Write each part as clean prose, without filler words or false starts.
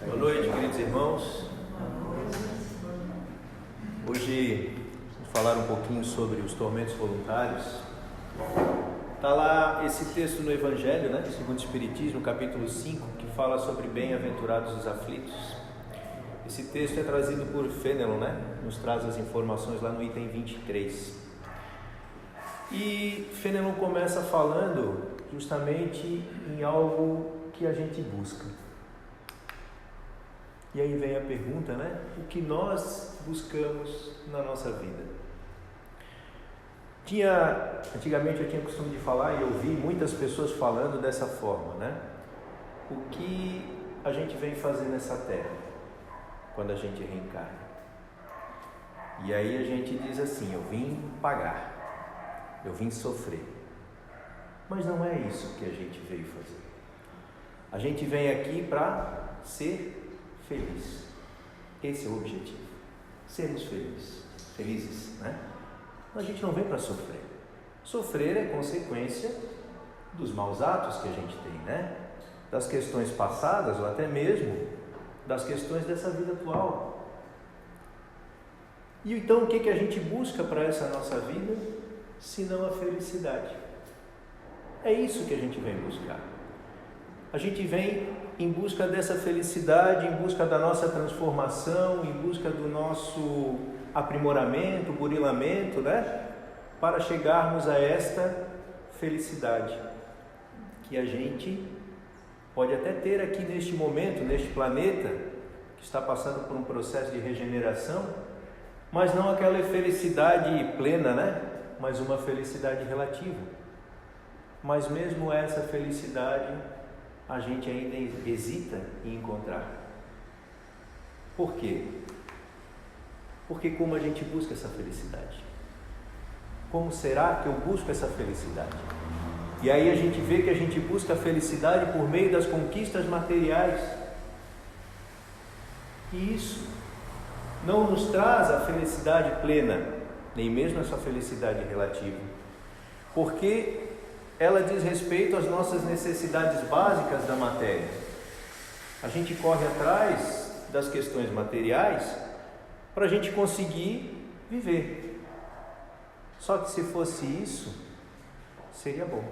Boa noite, queridos irmãos. Hoje vamos falar um pouquinho sobre os tormentos voluntários. Está lá esse texto no Evangelho, né, segundo o Espiritismo, capítulo 5, que fala sobre bem-aventurados os aflitos. Esse texto é trazido por Fenelon, né? Nos traz as informações lá no item 23. E Fenelon começa falando justamente em algo que a gente busca. E aí vem a pergunta, né? O que nós buscamos na nossa vida? Antigamente eu tinha costume de falar e eu vi muitas pessoas falando dessa forma, né? O que a gente vem fazer nessa terra quando a gente reencarna? E aí a gente diz assim: eu vim pagar, eu vim sofrer. Mas não é isso que a gente veio fazer. A gente vem aqui para ser feliz. Esse é o objetivo. Sermos felizes, né? A gente não vem para sofrer. Sofrer é consequência dos maus atos que a gente tem, né? Das questões passadas ou até mesmo das questões dessa vida atual. E então o que a gente busca para essa nossa vida, senão a felicidade? É isso que a gente vem buscar. A gente vem em busca dessa felicidade, em busca da nossa transformação, em busca do nosso aprimoramento, burilamento, né? Para chegarmos a esta felicidade que a gente pode até ter aqui neste momento, neste planeta, que está passando por um processo de regeneração, mas não aquela felicidade plena, né? Mas uma felicidade relativa. Mas mesmo essa felicidade a gente ainda hesita em encontrar. Por quê? Porque como a gente busca essa felicidade? Como será que eu busco essa felicidade? E aí a gente vê que a gente busca a felicidade por meio das conquistas materiais. E isso não nos traz a felicidade plena, nem mesmo essa felicidade relativa. Porque ela diz respeito às nossas necessidades básicas da matéria. A gente corre atrás das questões materiais para a gente conseguir viver. Só que se fosse isso, seria bom.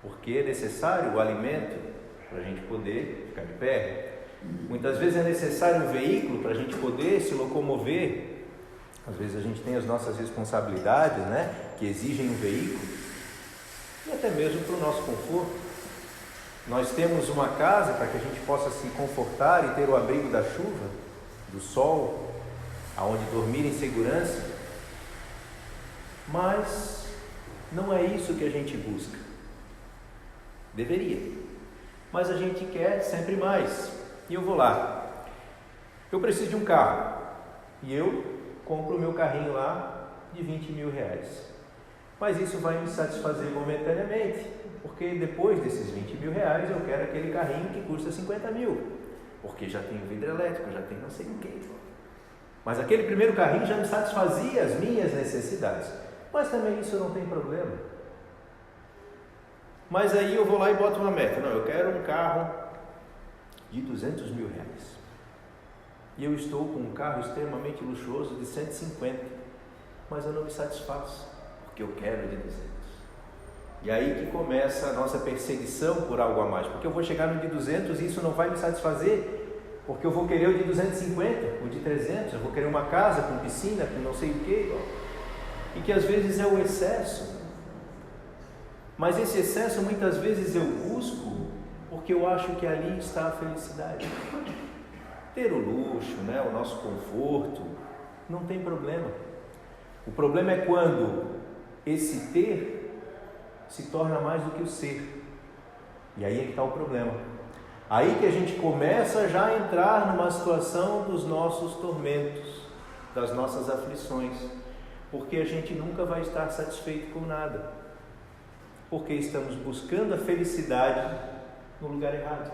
Porque é necessário o alimento para a gente poder ficar de pé. Muitas vezes é necessário um veículo para a gente poder se locomover. Às vezes a gente tem as nossas responsabilidades, né, que exigem um veículo. E até mesmo para o nosso conforto. Nós temos uma casa para que a gente possa se confortar e ter o abrigo da chuva, do sol, aonde dormir em segurança. Mas não é isso que a gente busca. Deveria. Mas a gente quer sempre mais. E eu vou lá. Eu preciso de um carro. E eu compro o meu carrinho lá de 20 mil reais. Mas isso vai me satisfazer momentaneamente, porque depois desses 20 mil reais eu quero aquele carrinho que custa 50 mil, porque já tem vidro elétrico, já tem não sei o que. Mas aquele primeiro carrinho já me satisfazia as minhas necessidades, mas também isso não tem problema. Mas aí eu vou lá e boto uma meta: não, eu quero um carro de 200 mil reais. E eu estou com um carro extremamente luxuoso de 150, mas eu não me satisfaço. Que eu quero de 200. E aí que começa a nossa perseguição por algo a mais, porque eu vou chegar no de 200 e isso não vai me satisfazer, porque eu vou querer o de 250, o de 300, eu vou querer uma casa com piscina, com não sei o que, e que às vezes é o excesso. Mas esse excesso muitas vezes eu busco porque eu acho que ali está a felicidade. Ter o luxo, né, o nosso conforto, não tem problema. O problema é quando esse ter se torna mais do que o ser. E aí é que está o problema. Aí que a gente começa já a entrar numa situação dos nossos tormentos, das nossas aflições, porque a gente nunca vai estar satisfeito com nada, porque estamos buscando a felicidade no lugar errado,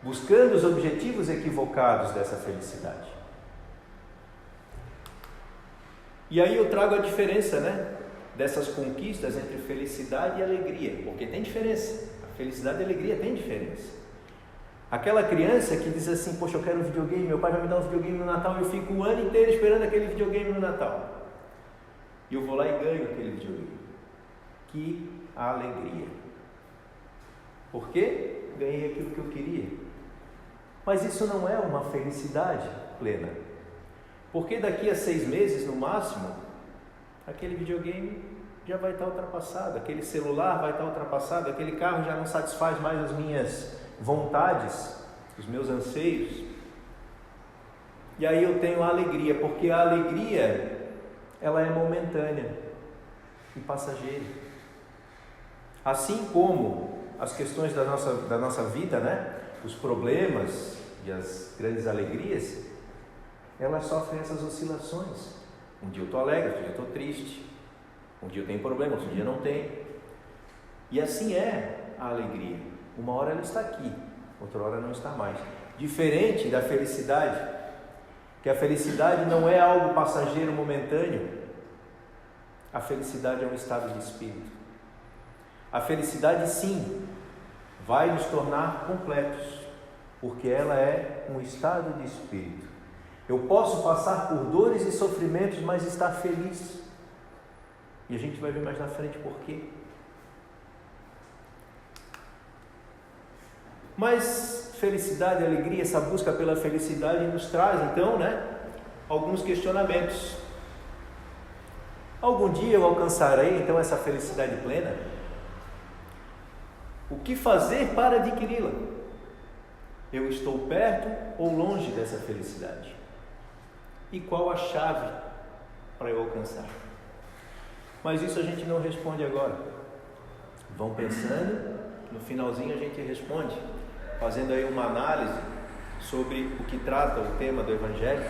buscando os objetivos equivocados dessa felicidade. E aí eu trago a diferença, né, dessas conquistas entre felicidade e alegria, porque tem diferença. A felicidade e a alegria tem diferença. Aquela criança que diz assim, poxa, eu quero um videogame, meu pai vai me dar um videogame no Natal, eu fico o ano inteiro esperando aquele videogame no Natal. E eu vou lá e ganho aquele videogame. Que alegria! Por quê? Ganhei aquilo que eu queria. Mas isso não é uma felicidade plena. Porque daqui a 6 meses, no máximo, aquele videogame já vai estar ultrapassado, aquele celular vai estar ultrapassado, aquele carro já não satisfaz mais as minhas vontades, os meus anseios. E aí eu tenho a alegria, porque a alegria, ela é momentânea e passageira. Assim como as questões da nossa vida, né? Os problemas e as grandes alegrias, elas sofrem essas oscilações. Um dia eu estou alegre, outro dia eu estou triste. Um dia eu tenho problema, outro dia não tenho. E assim é a alegria. Uma hora ela está aqui, outra hora não está mais. Diferente da felicidade, que a felicidade não é algo passageiro, momentâneo. A felicidade é um estado de espírito. A felicidade, sim, vai nos tornar completos, porque ela é um estado de espírito. Eu posso passar por dores e sofrimentos, mas estar feliz. E a gente vai ver mais na frente por quê. Mas felicidade e alegria, essa busca pela felicidade nos traz então, alguns questionamentos. Algum dia eu alcançarei então essa felicidade plena? O que fazer para adquiri-la? Eu estou perto ou longe dessa felicidade? E qual a chave para eu alcançar? Mas isso a gente não responde agora. Vão pensando, no finalzinho a gente responde, fazendo aí uma análise sobre o que trata o tema do Evangelho,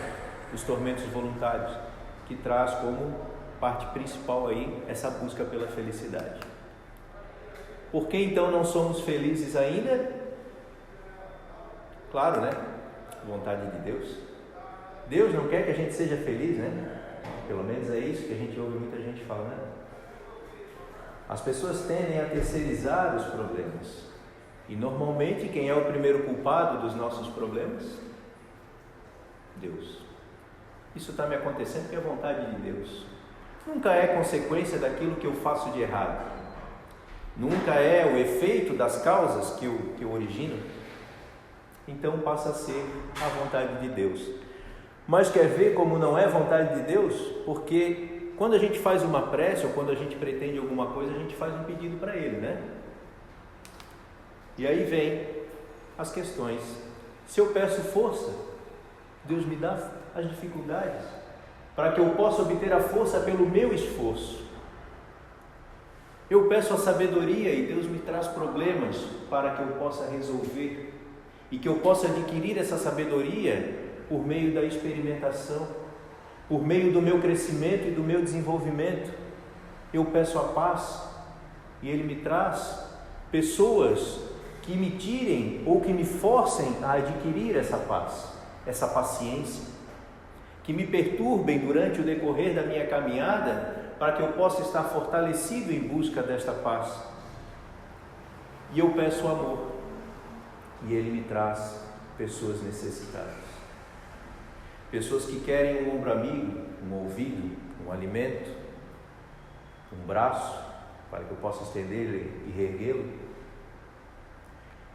os tormentos voluntários, que traz como parte principal aí essa busca pela felicidade. Por que então não somos felizes ainda? Claro, vontade de Deus. Deus não quer que a gente seja feliz, Pelo menos é isso que a gente ouve muita gente falando. As pessoas tendem a terceirizar os problemas. E normalmente quem é o primeiro culpado dos nossos problemas? Deus. Isso está me acontecendo porque é vontade de Deus. Nunca é consequência daquilo que eu faço de errado. Nunca é o efeito das causas que eu origino. Então passa a ser a vontade de Deus. Mas quer ver como não é vontade de Deus? Porque quando a gente faz uma prece ou quando a gente pretende alguma coisa, a gente faz um pedido para Ele, E aí vem as questões. Se eu peço força, Deus me dá as dificuldades para que eu possa obter a força pelo meu esforço. Eu peço a sabedoria e Deus me traz problemas para que eu possa resolver e que eu possa adquirir essa sabedoria por meio da experimentação, por meio do meu crescimento e do meu desenvolvimento. Eu peço a paz e Ele me traz pessoas que me tirem ou que me forcem a adquirir essa paz, essa paciência, que me perturbem durante o decorrer da minha caminhada para que eu possa estar fortalecido em busca desta paz. E eu peço amor e Ele me traz pessoas necessitadas. Pessoas que querem um ombro amigo, um ouvido, um alimento, um braço, para que eu possa estender e reerguê-lo.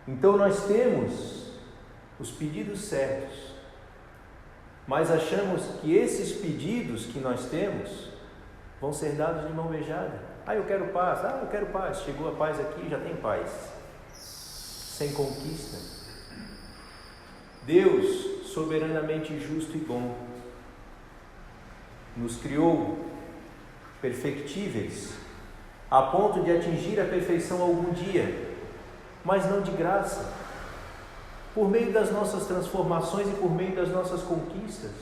Então nós temos os pedidos certos, mas achamos que esses pedidos que nós temos vão ser dados de mão beijada. Eu quero paz, eu quero paz. Chegou a paz aqui, já tem paz. Sem conquista. Deus, soberanamente justo e bom, nos criou perfectíveis, a ponto de atingir a perfeição algum dia, mas não de graça, por meio das nossas transformações e por meio das nossas conquistas,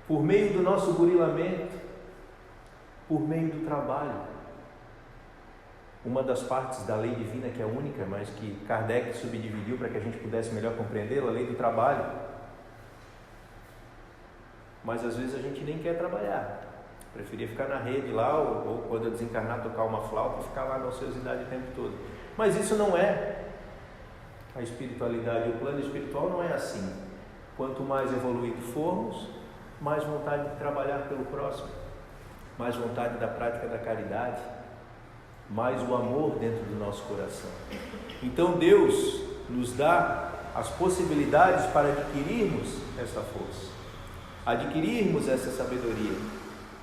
por meio do nosso burilamento, por meio do trabalho. Uma das partes da lei divina, que é única, mas que Kardec subdividiu para que a gente pudesse melhor compreendê-la, a lei do trabalho. Mas às vezes a gente nem quer trabalhar, preferia ficar na rede lá, ou quando eu desencarnar tocar uma flauta e ficar lá na ociosidade o tempo todo. Mas isso não é A espiritualidade, o plano espiritual não é assim. Quanto mais evoluídos formos, mais vontade de trabalhar pelo próximo, mais vontade da prática da caridade, mais o amor dentro do nosso coração. Então Deus nos dá as possibilidades para adquirirmos essa força, adquirirmos essa sabedoria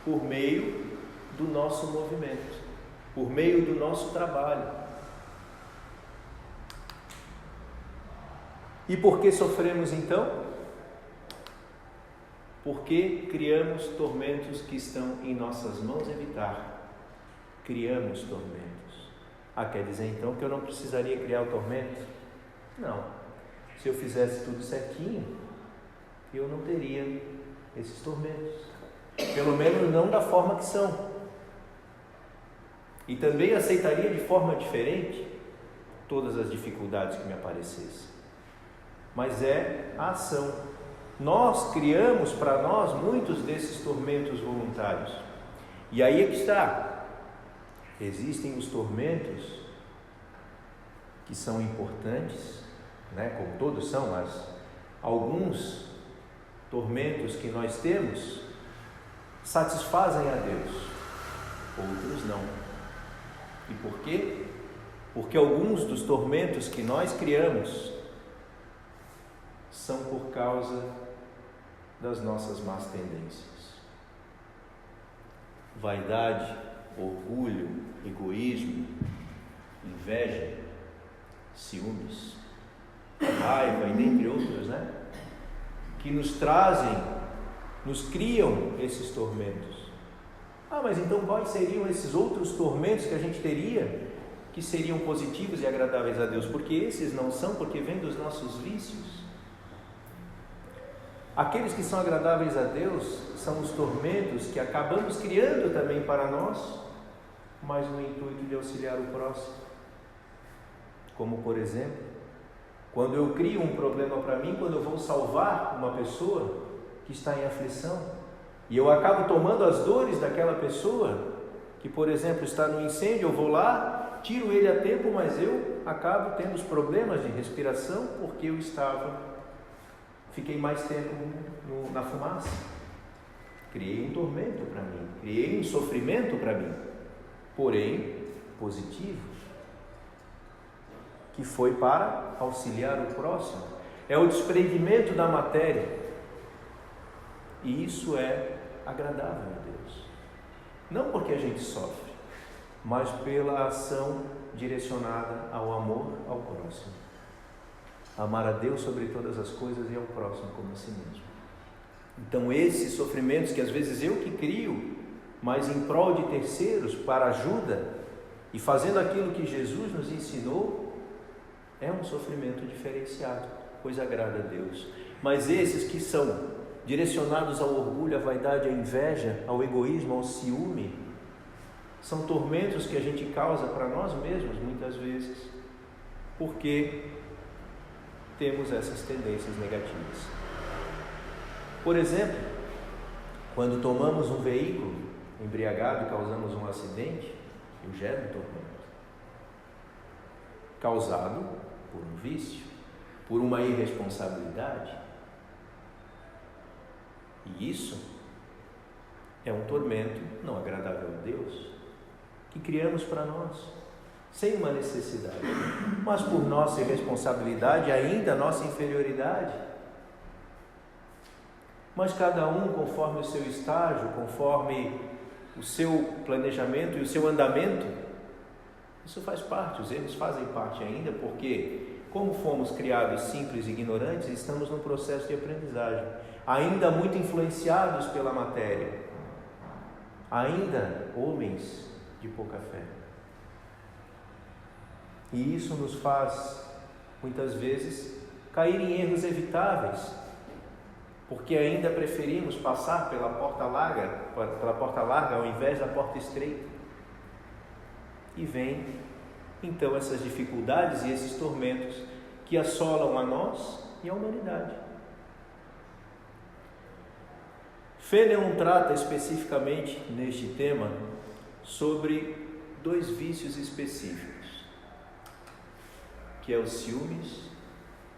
por meio do nosso movimento, por meio do nosso trabalho. E por que sofremos então? Porque criamos tormentos que estão em nossas mãos evitar. Criamos tormentos. Quer dizer então que eu não precisaria criar o tormento? Não. Se eu fizesse tudo certinho, eu não teria esses tormentos. Pelo menos não da forma que são. E também aceitaria de forma diferente todas as dificuldades que me aparecessem. Mas é a ação. Nós criamos para nós muitos desses tormentos voluntários. E aí é que está. Existem os tormentos que são importantes, como todos são, mas alguns tormentos que nós temos satisfazem a Deus, outros não. E por quê? Porque alguns dos tormentos que nós criamos são por causa das nossas más tendências. Vaidade, orgulho, egoísmo, inveja, ciúmes, raiva e dentre outros, que nos trazem, nos criam esses tormentos. Mas então quais seriam esses outros tormentos que a gente teria que seriam positivos e agradáveis a Deus? Porque esses não são, porque vêm dos nossos vícios. Aqueles que são agradáveis a Deus são os tormentos que acabamos criando também para nós, mas no intuito de auxiliar o próximo. Como, por exemplo, quando eu crio um problema para mim, quando eu vou salvar uma pessoa que está em aflição, e eu acabo tomando as dores daquela pessoa, que, por exemplo, está no incêndio, eu vou lá, tiro ele a tempo, mas eu acabo tendo os problemas de respiração, porque eu fiquei mais tempo na fumaça. Criei um tormento para mim, criei um sofrimento para mim, porém positivo, que foi para auxiliar o próximo. É o desprendimento da matéria, e isso é agradável a Deus. Não porque a gente sofre, mas pela ação direcionada ao amor ao próximo. Amar a Deus sobre todas as coisas e ao próximo como a si mesmo. Então esses sofrimentos que às vezes eu que crio, mas em prol de terceiros, para ajuda, e fazendo aquilo que Jesus nos ensinou, é um sofrimento diferenciado, pois agrada a Deus. Mas esses que são direcionados ao orgulho, à vaidade, à inveja, ao egoísmo, ao ciúme, são tormentos que a gente causa para nós mesmos muitas vezes, porque temos essas tendências negativas. Por exemplo, quando tomamos um veículo embriagado e causamos um acidente, eu gero um tormento causado por um vício, por uma irresponsabilidade. E isso é um tormento não agradável a Deus, que criamos para nós, sem uma necessidade, mas por nossa irresponsabilidade, ainda nossa inferioridade. Mas cada um conforme o seu estágio, conforme o seu planejamento e o seu andamento, isso faz parte, os erros fazem parte ainda, porque como fomos criados simples e ignorantes, estamos num processo de aprendizagem, ainda muito influenciados pela matéria, ainda homens de pouca fé. E isso nos faz, muitas vezes, cair em erros evitáveis, porque ainda preferimos passar pela porta larga ao invés da porta estreita. E vem, então, essas dificuldades e esses tormentos que assolam a nós e a humanidade. Fénelon trata especificamente neste tema sobre 2 vícios específicos, que é os ciúmes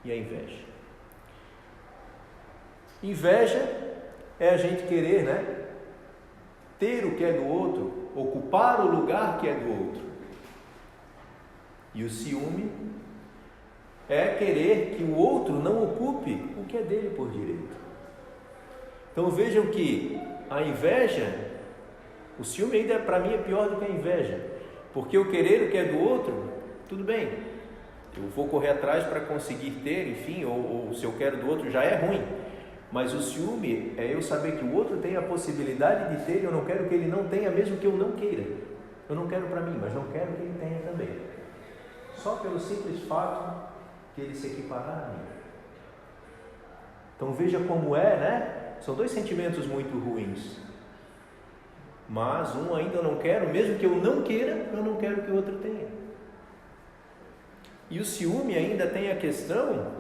e a inveja. Inveja é a gente querer, né, ter o que é do outro, ocupar o lugar que é do outro. E o ciúme é querer que o outro não ocupe o que é dele por direito. Então vejam que a inveja, o ciúme ainda para mim é pior do que a inveja, porque eu querer o que é do outro, tudo bem, eu vou correr atrás para conseguir ter, enfim, ou se eu quero do outro já é ruim, mas o ciúme é eu saber que o outro tem a possibilidade de ter e eu não quero que ele não tenha, mesmo que eu não queira. Eu não quero para mim, mas não quero que ele tenha também, só pelo simples fato que ele se equiparar a mim. Então veja como é, né? São dois sentimentos muito ruins, mas um ainda eu não quero, mesmo que eu não queira, eu não quero que o outro tenha. E o ciúme ainda tem a questão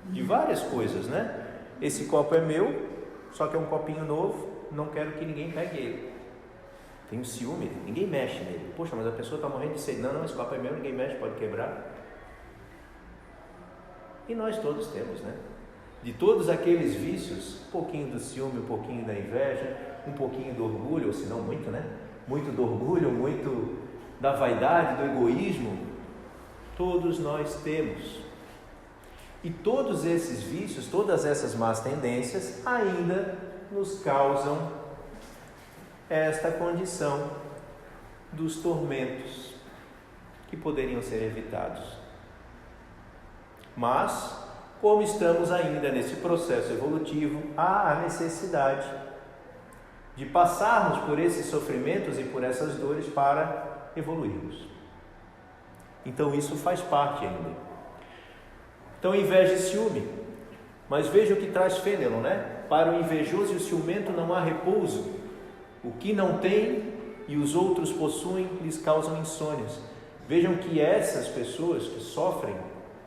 de várias coisas, né? Esse copo é meu, só que é um copinho novo, não quero que ninguém pegue ele. Tem o ciúme, ninguém mexe nele. Poxa, mas a pessoa está morrendo de sede. Não, esse copo é meu, ninguém mexe, pode quebrar. E nós todos temos, né? De todos aqueles vícios, um pouquinho do ciúme, um pouquinho da inveja, um pouquinho do orgulho, ou se não muito, né? Muito do orgulho, muito da vaidade, do egoísmo, todos nós temos. E todos esses vícios, todas essas más tendências ainda nos causam esta condição dos tormentos que poderiam ser evitados. Mas, como estamos ainda nesse processo evolutivo, há a necessidade de passarmos por esses sofrimentos e por essas dores para evoluirmos. Então isso faz parte ainda. Então inveja e ciúme, mas veja o que traz Fênelon, né? Para o invejoso e o ciumento não há repouso. O que não tem e os outros possuem lhes causam insônias. Vejam que essas pessoas que sofrem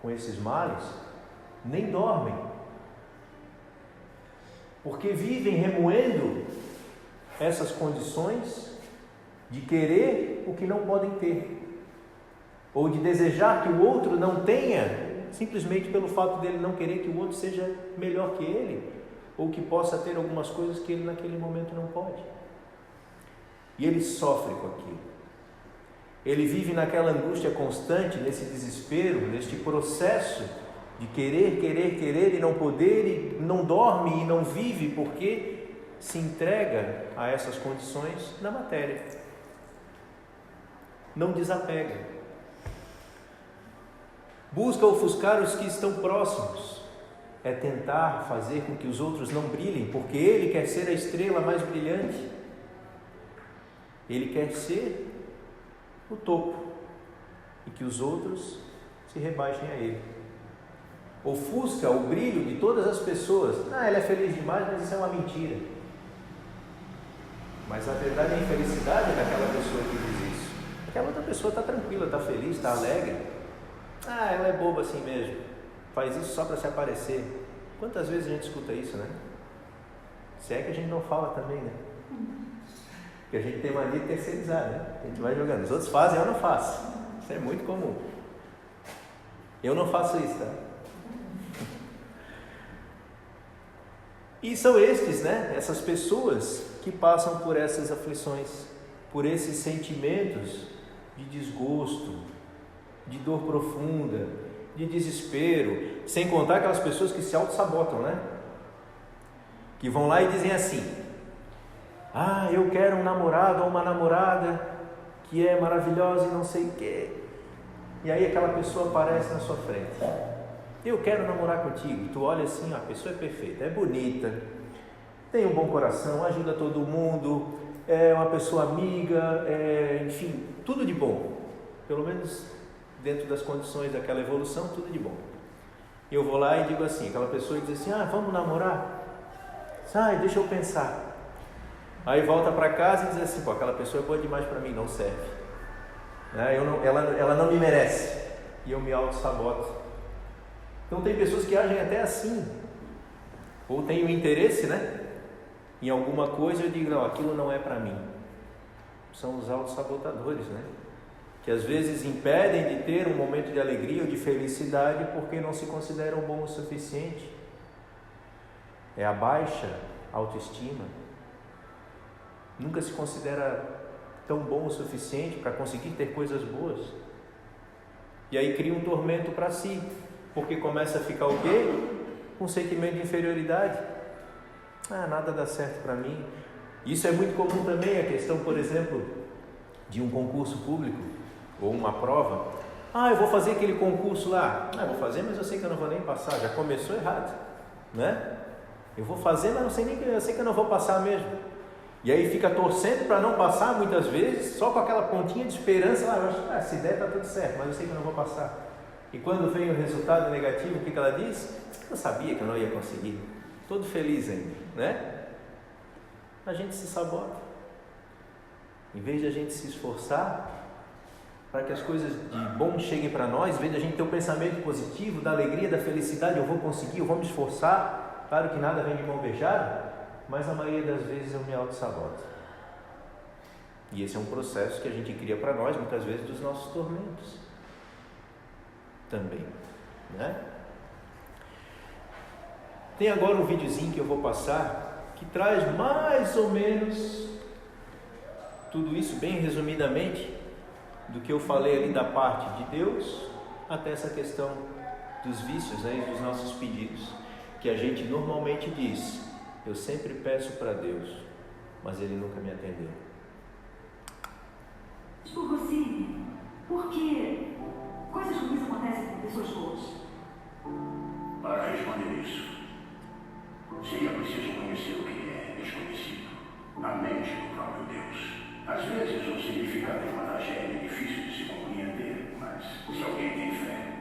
com esses males nem dormem, porque vivem remoendo essas condições de querer o que não podem ter, ou de desejar que o outro não tenha, simplesmente pelo fato dele não querer que o outro seja melhor que ele, ou que possa ter algumas coisas que ele naquele momento não pode. E ele sofre com aquilo. Ele vive naquela angústia constante, nesse desespero, neste processo de querer e não poder, e não dorme e não vive porque se entrega a essas condições na matéria. Não desapega. Busca ofuscar os que estão próximos. É tentar fazer com que os outros não brilhem, porque ele quer ser a estrela mais brilhante. Ele quer ser o topo e que os outros se rebaixem a ele. Ofusca o brilho de todas as pessoas. Ela é feliz demais, mas isso é uma mentira. Mas a verdade é a infelicidade daquela pessoa que diz isso. Aquela outra pessoa está tranquila, está feliz, está alegre. Ela é boba assim mesmo, faz isso só para se aparecer. Quantas vezes a gente escuta isso, né? Se é que a gente não fala também, né? Porque a gente tem mania de terceirizar, né? A gente vai jogando, os outros fazem, eu não faço. Isso é muito comum. Eu não faço isso, tá? E são estes, né? Essas pessoas que passam por essas aflições, por esses sentimentos de desgosto, de dor profunda, de desespero, sem contar aquelas pessoas que se auto-sabotam, né? Que vão lá e dizem assim: eu quero um namorado ou uma namorada que é maravilhosa e não sei o quê. E aí aquela pessoa aparece na sua frente: eu quero namorar contigo. Tu olha assim, a pessoa é perfeita, é bonita, tem um bom coração, ajuda todo mundo, é uma pessoa amiga, enfim, tudo de bom. Pelo menos dentro das condições daquela evolução, tudo de bom. Eu vou lá e digo assim, aquela pessoa diz assim: vamos namorar? Deixa eu pensar. Aí volta para casa e diz assim: aquela pessoa é boa demais para mim, não serve. Ela não me merece. E eu me auto-saboto. Então tem pessoas que agem até assim. Ou tem um interesse, né, em alguma coisa, eu digo: não, aquilo não é para mim. São os auto-sabotadores, né? que às vezes impedem de ter um momento de alegria ou de felicidade porque não se consideram bom o suficiente. É a baixa autoestima. Nunca se considera tão bom o suficiente para conseguir ter coisas boas. E aí cria um tormento para si, porque começa a ficar o quê? Com um sentimento de inferioridade. Nada dá certo para mim. Isso é muito comum também, a questão, por exemplo, de um concurso público ou uma prova. Eu vou fazer aquele concurso lá. Vou fazer, mas eu sei que eu não vou nem passar. Já começou errado, né? Eu vou fazer, mas eu sei que eu não vou passar mesmo. E aí fica torcendo para não passar muitas vezes, só com aquela pontinha de esperança. Eu acho, se der está tudo certo, mas eu sei que eu não vou passar. E quando vem o resultado negativo, o que ela diz? Eu sabia que eu não ia conseguir. Todo feliz ainda, né? A gente se sabota. Em vez de a gente se esforçar para que as coisas de bom cheguem para nós, em vez de a gente ter um pensamento positivo, da alegria, da felicidade, eu vou conseguir, eu vou me esforçar. Claro que nada vem de mão beijada, mas a maioria das vezes eu me auto-saboto. E esse é um processo que a gente cria para nós, muitas vezes, dos nossos tormentos também, né? Tem agora um videozinho que eu vou passar que traz mais ou menos tudo isso bem resumidamente, do que eu falei ali da parte de Deus até essa questão dos vícios, né, e dos nossos pedidos, que a gente normalmente diz: eu sempre peço para Deus, mas Ele nunca me atendeu. Por você, porque coisas ruins acontecem com pessoas boas. Para responder isso, seria preciso conhecer o que é desconhecido, a mente do próprio Deus. Às vezes o significado de uma tragédia é difícil de se compreender, mas se alguém tem fé,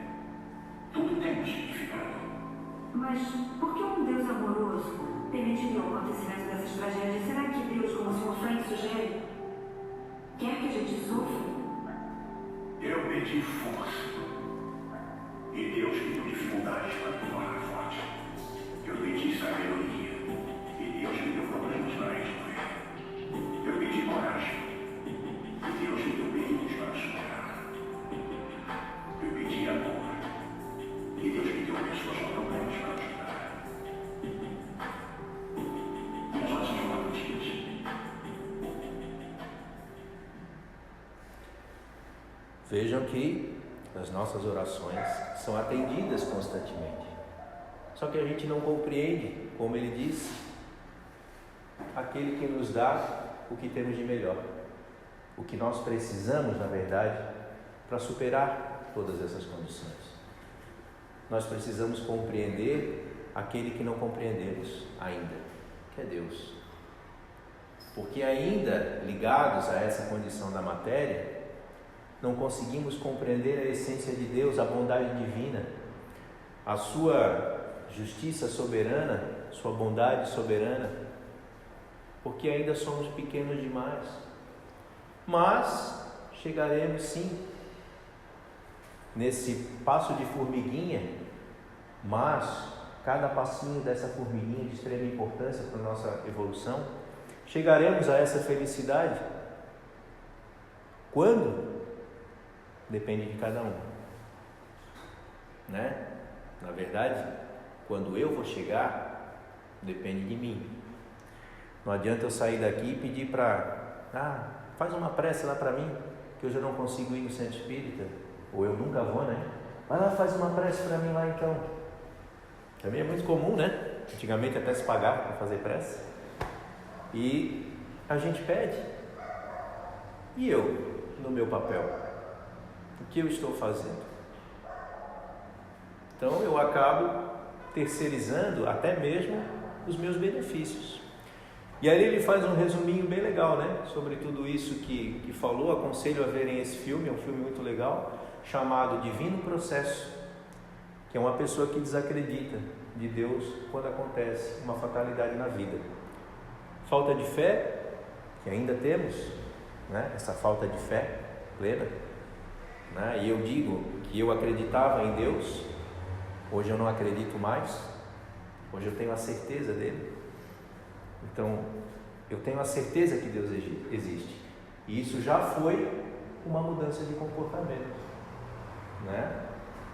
tudo tem um significado. Mas por que um Deus amoroso permitiria o acontecimento dessas tragédias? Será que Deus, como o Sr. Frank sugere, quer que a gente sofra? Eu pedi força, e Deus me deu dificuldades para me tornar forte. Eu pedi sabedoria, e Deus me deu problemas para resolver. Eu pedi coragem, e Deus me deu perigos para superar. Eu pedi amor, e Deus me deu pessoas com problemas para ajudar. Minhas orações foram atendidas. Vejam que as nossas orações são atendidas constantemente. Só que a gente não compreende, como ele diz, aquele que nos dá o que temos de melhor, o que nós precisamos, na verdade, para superar todas essas condições. Nós precisamos compreender aquele que não compreendemos ainda, que é Deus. Porque ainda ligados a essa condição da matéria, não conseguimos compreender a essência de Deus, a bondade divina, a sua justiça soberana, sua bondade soberana, porque ainda somos pequenos demais. Mas chegaremos sim, nesse passo de formiguinha, mas cada passinho dessa formiguinha de extrema importância para a nossa evolução, chegaremos a essa felicidade. Quando? Depende de cada um, né? Na verdade, quando eu vou chegar, depende de mim. Não adianta eu sair daqui e pedir faz uma prece lá para mim, que hoje eu não consigo ir no centro espírita, ou eu nunca vou, né? Vai lá, faz uma prece para mim lá então. Também é muito comum, né? Antigamente até se pagava para fazer prece. E a gente pede. E eu, no meu papel? O que eu estou fazendo? Então eu acabo terceirizando até mesmo os meus benefícios. E aí ele faz um resuminho bem legal, né? Sobre tudo isso que falou. Aconselho a verem esse filme, é um filme muito legal, chamado Divino Processo, que é uma pessoa que desacredita de Deus quando acontece uma fatalidade na vida. Falta de fé, que ainda temos, né? Essa falta de fé plena, né? E eu digo que eu acreditava em Deus, hoje eu não acredito mais, hoje eu tenho a certeza dele. Então, eu tenho a certeza que Deus existe. E isso já foi uma mudança de comportamento, né?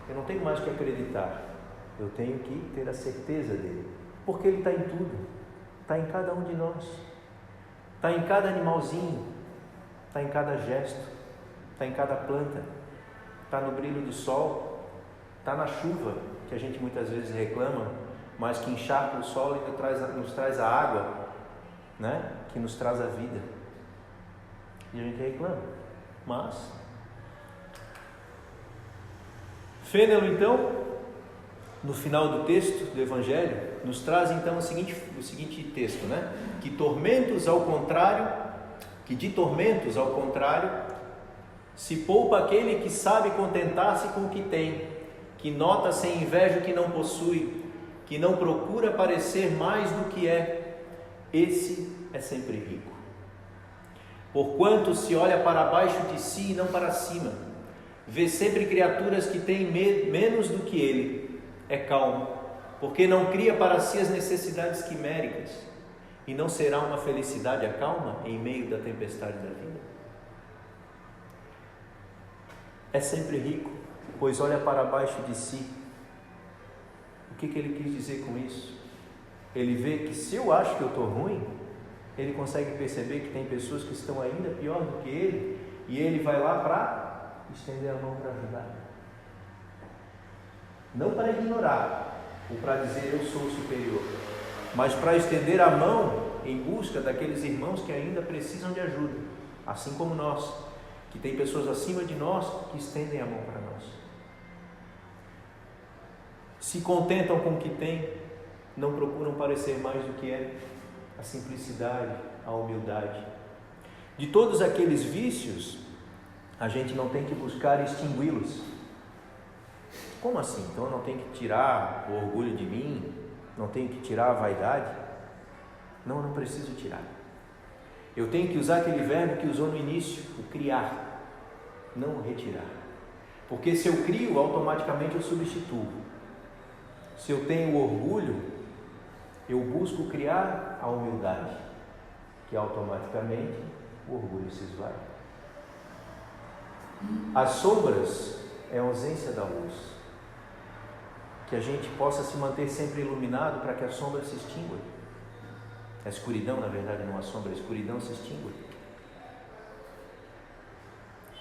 Eu não tenho mais que acreditar, eu tenho que ter a certeza dele, porque ele está em tudo, está em cada um de nós, está em cada animalzinho, está em cada gesto, está em cada planta, está no brilho do sol, está na chuva, que a gente muitas vezes reclama, mas que encharca o sol e nos traz a água, né? Que nos traz a vida. E a gente reclama, mas Fênelon, então, no final do texto do Evangelho, nos traz então o seguinte texto, né? Que de tormentos ao contrário, se poupa aquele que sabe contentar-se com o que tem, que nota sem inveja o que não possui, que não procura parecer mais do que é, esse é sempre rico. Porquanto se olha para baixo de si e não para cima, vê sempre criaturas que têm menos do que ele, é calmo, porque não cria para si as necessidades quiméricas, e não será uma felicidade a calma em meio da tempestade da vida? É sempre rico, pois olha para baixo de si. O que ele quis dizer com isso? Ele vê que se eu acho que eu estou ruim, ele consegue perceber que tem pessoas que estão ainda pior do que ele, e ele vai lá para estender a mão para ajudar. Não para ignorar, ou para dizer eu sou superior, mas para estender a mão em busca daqueles irmãos que ainda precisam de ajuda, assim como nós, que tem pessoas acima de nós que estendem a mão para nós. Se contentam com o que têm, não procuram parecer mais do que é, a simplicidade, a humildade. De todos aqueles vícios, a gente não tem que buscar extingui-los. Como assim? Então eu não tenho que tirar o orgulho de mim? Não tenho que tirar a vaidade? Não, não preciso tirar. Eu tenho que usar aquele verbo que usou no início, o criar, não o retirar. Porque se eu crio, automaticamente eu substituo. Se eu tenho orgulho, eu busco criar a humildade, que automaticamente o orgulho se esvai. As sombras é a ausência da luz. Que a gente possa se manter sempre iluminado para que a sombra se extingua. A escuridão, na verdade, não a sombra, a escuridão se extingua.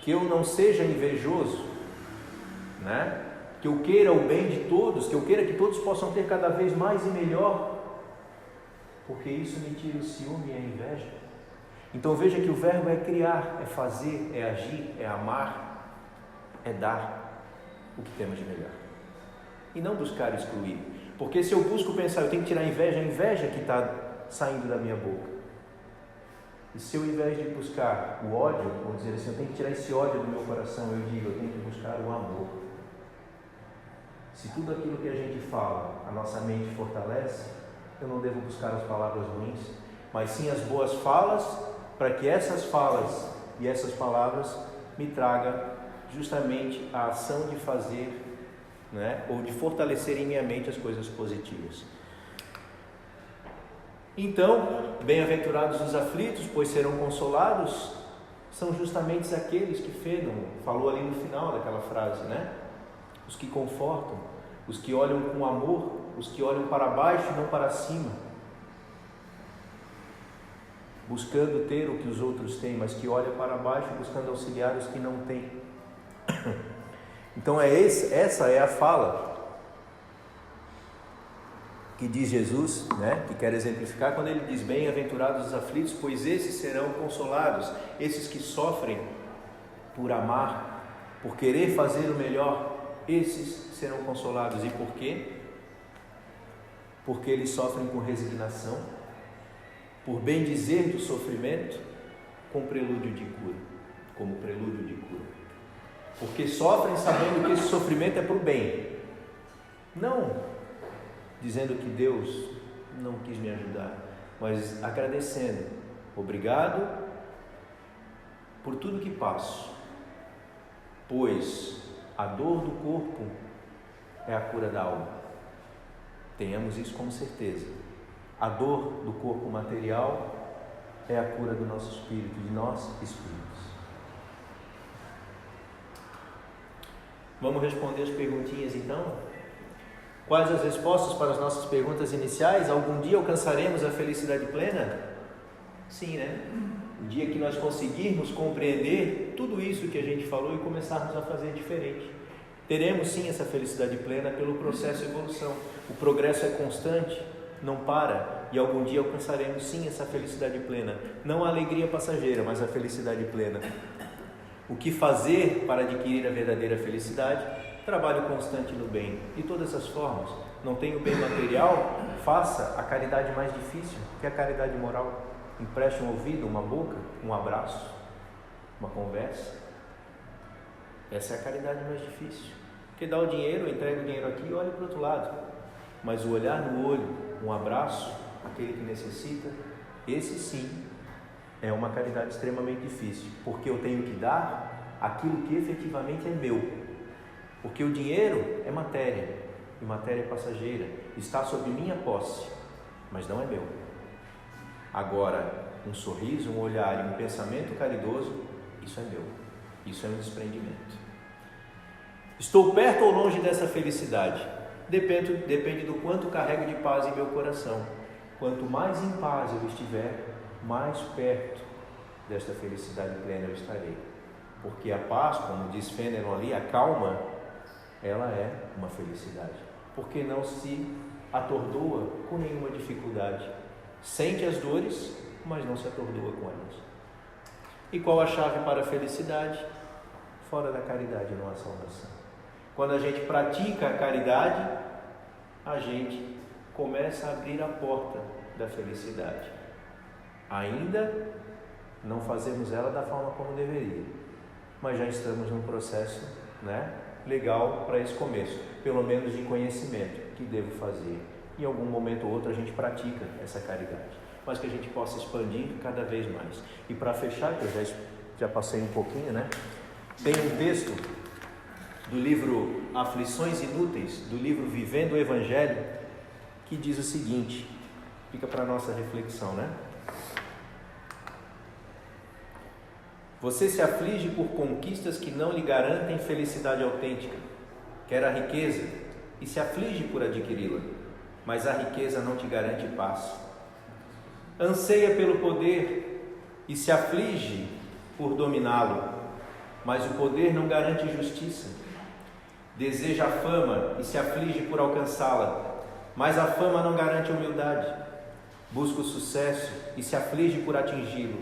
Que eu não seja invejoso, né? Que eu queira o bem de todos, que eu queira que todos possam ter cada vez mais e melhor, porque isso me tira o ciúme e a inveja. Então veja que o verbo é criar, é fazer, é agir, é amar, é dar o que temos de melhor. E não buscar excluir. Porque se eu busco pensar, eu tenho que tirar a inveja que está saindo da minha boca. E se eu, ao invés de buscar o ódio, vou dizer assim, eu tenho que tirar esse ódio do meu coração, eu digo, eu tenho que buscar o amor. Se tudo aquilo que a gente fala, a nossa mente fortalece, eu não devo buscar as palavras ruins, mas sim as boas falas, para que essas falas e essas palavras me tragam justamente a ação de fazer, né, ou de fortalecer em minha mente as coisas positivas. Então, bem-aventurados os aflitos, pois serão consolados, são justamente aqueles que Fênelon falou ali no final daquela frase, né? Os que confortam, os que olham com amor, os que olham para baixo e não para cima, buscando ter o que os outros têm, mas que olham para baixo buscando auxiliar os que não têm. Então essa é a fala que diz Jesus, né, que quer exemplificar quando ele diz: bem-aventurados os aflitos, pois esses serão consolados. Esses que sofrem por amar, por querer fazer o melhor, esses serão consolados. E por quê? Porque eles sofrem com resignação, por bem dizer do sofrimento, com prelúdio de cura, como prelúdio de cura. Porque sofrem sabendo que esse sofrimento é para o bem, não dizendo que Deus não quis me ajudar, mas agradecendo, obrigado por tudo que passo, pois a dor do corpo é a cura da alma. Tenhamos isso como certeza. A dor do corpo material é a cura do nosso espírito, de nós espíritos. Vamos responder as perguntinhas então? Quais as respostas para as nossas perguntas iniciais? Algum dia alcançaremos a felicidade plena? Sim, né? O dia que nós conseguirmos compreender tudo isso que a gente falou e começarmos a fazer diferente. Teremos sim essa felicidade plena pelo processo de evolução. O progresso é constante, não para, e algum dia alcançaremos sim essa felicidade plena. Não a alegria passageira, mas a felicidade plena. O que fazer para adquirir a verdadeira felicidade? Trabalho constante no bem, de todas as formas. Não tem o bem material? Faça a caridade mais difícil, que é a caridade moral. Empreste um ouvido, uma boca, um abraço, uma conversa. Essa é a caridade mais difícil. Porque dá o dinheiro, entrega o dinheiro aqui e olha para o outro lado. Mas o olhar no olho, um abraço, aquele que necessita, esse sim é uma caridade extremamente difícil. Porque eu tenho que dar aquilo que efetivamente é meu. Porque o dinheiro é matéria, e matéria é passageira, está sob minha posse, mas não é meu. Agora, um sorriso, um olhar e um pensamento caridoso, isso é meu, isso é um desprendimento. Estou perto ou longe dessa felicidade? Depende do quanto carrego de paz em meu coração. Quanto mais em paz eu estiver, mais perto desta felicidade plena eu estarei. Porque a paz, como diz Fénelon ali, a calma, ela é uma felicidade. Porque não se atordoa com nenhuma dificuldade. Sente as dores, mas não se atordoa com elas. E qual a chave para a felicidade? Fora da caridade não há salvação. Quando a gente pratica a caridade, a gente começa a abrir a porta da felicidade. Ainda não fazemos ela da forma como deveria, mas já estamos num processo, legal para esse começo, pelo menos de conhecimento que devo fazer. Em algum momento ou outro a gente pratica essa caridade, mas que a gente possa expandir cada vez mais. E para fechar, que eu já passei um pouquinho, tem um texto do livro Aflições Inúteis, do livro Vivendo o Evangelho, que diz o seguinte, fica para a nossa reflexão, Você se aflige por conquistas que não lhe garantem felicidade autêntica. Quer a riqueza e se aflige por adquiri-la, mas a riqueza não te garante paz. Anseia pelo poder e se aflige por dominá-lo, mas o poder não garante justiça. Deseja a fama e se aflige por alcançá-la, mas a fama não garante humildade. Busca o sucesso e se aflige por atingi-lo,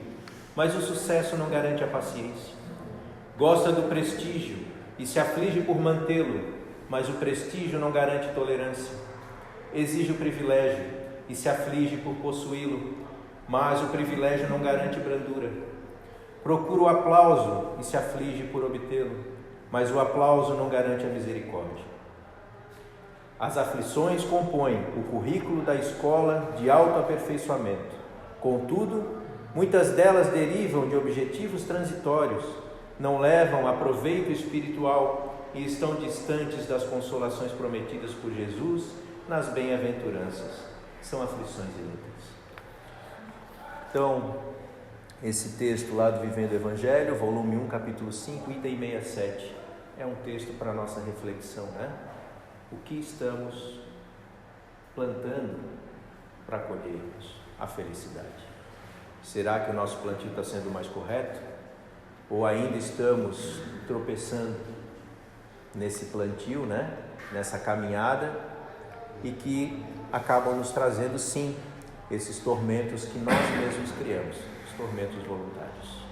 mas o sucesso não garante a paciência. Gosta do prestígio e se aflige por mantê-lo, mas o prestígio não garante tolerância. Exige o privilégio e se aflige por possuí-lo, mas o privilégio não garante brandura. Procura o aplauso e se aflige por obtê-lo, mas o aplauso não garante a misericórdia. As aflições compõem o currículo da escola de autoaperfeiçoamento. Contudo, muitas delas derivam de objetivos transitórios, não levam a proveito espiritual e estão distantes das consolações prometidas por Jesus nas bem-aventuranças. São aflições inúteis. Então, esse texto lá do Vivendo o Evangelho, volume 1, capítulo 5, item 67, é um texto para a nossa reflexão, O que estamos plantando para colhermos a felicidade? Será que o nosso plantio está sendo mais correto? Ou ainda estamos tropeçando nesse plantio, nessa caminhada, e que acabam nos trazendo, sim, esses tormentos que nós mesmos criamos, os tormentos voluntários.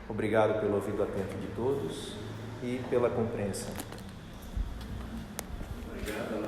Obrigado pelo ouvido atento de todos e pela compreensão.